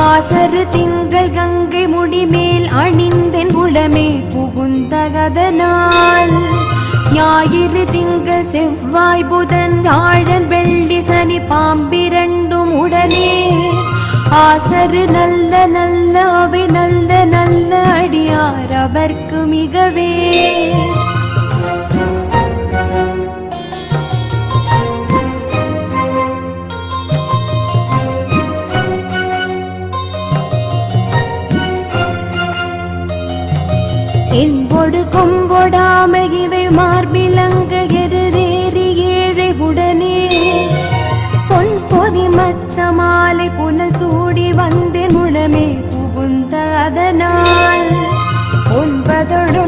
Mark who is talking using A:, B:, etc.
A: ஆசரு திங்கள் கங்கை முடிமேல் அணிந்தென் உளமே புகுந்தகதனால் ஞாயிறு திங்கள் செவ்வாய் புதன் வியாழன் வெள்ளி சனி பாம்பிரண்டும் உடனே ஆசரு நல்ல நல்ல அவை நல்ல நல்ல அடியார் அவர்க்கு மிகவே என்பொடு கொம்பொடாம இவை மார்பிலங்க எருதேறி ஏழை உடனே பொன் பொதி மத்த மாலை புனல் சூடி வந்தேன் உளமே புகுந்த அதனால் 9